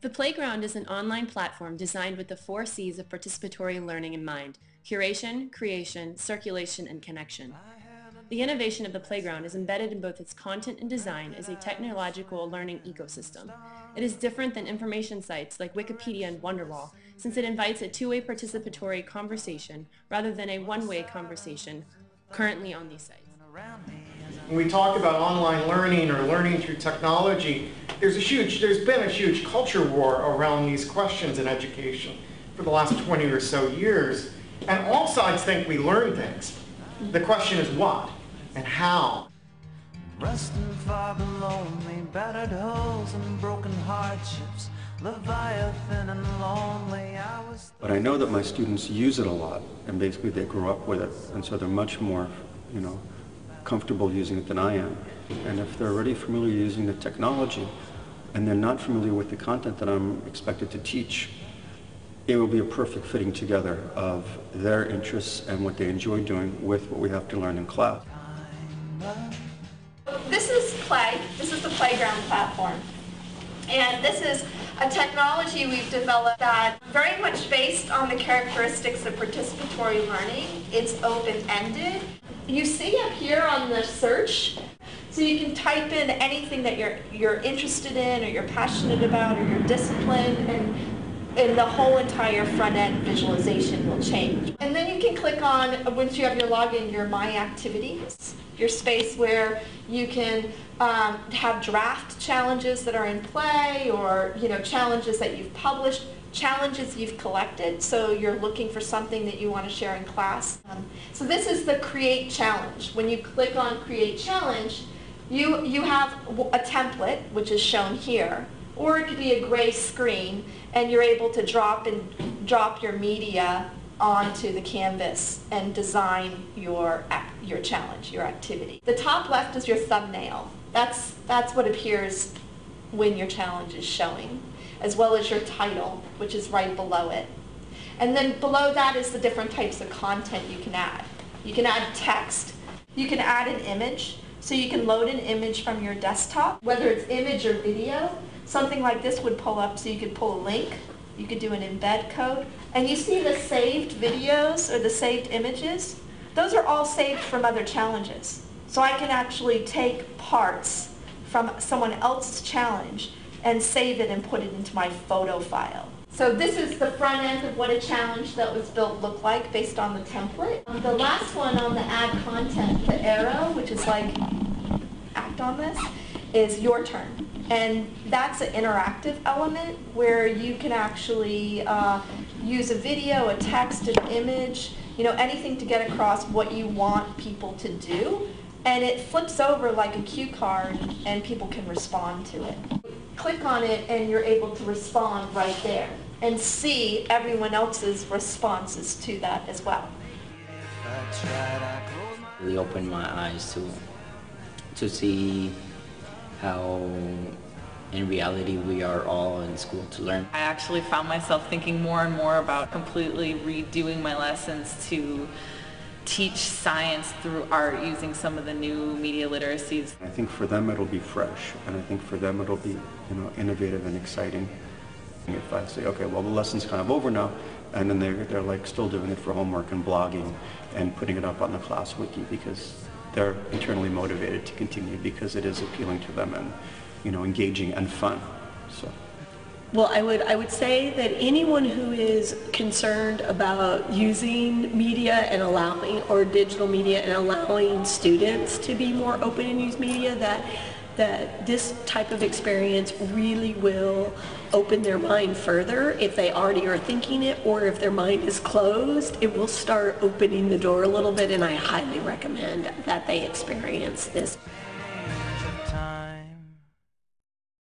The Playground is an online platform designed with the 4 C's of participatory learning in mind: curation, creation, circulation, and connection. The innovation of the Playground is embedded in both its content and design as a technological learning ecosystem. It is different than information sites like Wikipedia and Wonderwall, since it invites a two-way participatory conversation rather than a one-way conversation currently on these sites. When we talk about online learning or learning through technology, there's been a huge culture war around these questions in education for the last 20 or so years. And all sides think we learn things. The question is what and how. Resting far below me, battered hulls and broken hardships, Leviathan and lonely hours. But I know that my students use it a lot, and basically they grew up with it, and so they're much more, comfortable using it than I am. And if they're already familiar using the technology, and they're not familiar with the content that I'm expected to teach, it will be a perfect fitting together of their interests and what they enjoy doing with what we have to learn in class. This is Play. This is the Playground platform. And this is a technology we've developed that very much based on the characteristics of participatory learning. It's open-ended. You see up here on the search, so you can type in anything that you're interested in or you're passionate about or you're disciplined, and the whole entire front-end visualization will change. And then you can click on, once you have your login, your My Activities, your space where you can have draft challenges that are in play, or challenges that you've published, challenges you've collected, so you're looking for something that you want to share in class. So this is the Create Challenge. When you click on Create Challenge, you have a template, which is shown here, or it could be a gray screen, and you're able to drop your media onto the canvas and design your challenge, your activity. The top left is your thumbnail. That's what appears when your challenge is showing, as well as your title, which is right below it. And then below that is the different types of content you can add. You can add text. You can add an image. So you can load an image from your desktop, whether it's image or video. Something like this would pull up, so you could pull a link. You could do an embed code. And you see the saved videos or the saved images? Those are all saved from other challenges. So I can actually take parts from someone else's challenge and save it and put it into my photo file. So this is the front end of what a challenge that was built looked like based on the template. The last one on the add content, the arrow, which is like act on this, is your turn. And that's an interactive element where you can actually use a video, a text, an image, anything to get across what you want people to do. And it flips over like a cue card and people can respond to it. Click on it and you're able to respond right there and see everyone else's responses to that as well. It really opened my eyes to see how in reality we are all in school to learn. I actually found myself thinking more and more about completely redoing my lessons to teach science through art using some of the new media literacies. I think for them it'll be fresh, and I think for them it'll be innovative and exciting. If I say, okay, well the lesson's kind of over now, and then they're like still doing it for homework and blogging and putting it up on the class wiki because they're internally motivated to continue because it is appealing to them and engaging and fun. So. Well, I would say that anyone who is concerned about using media and or digital media and allowing students to be more open and use media, that this type of experience really will open their mind further. If they already are thinking it, or if their mind is closed, it will start opening the door a little bit, and I highly recommend that they experience this.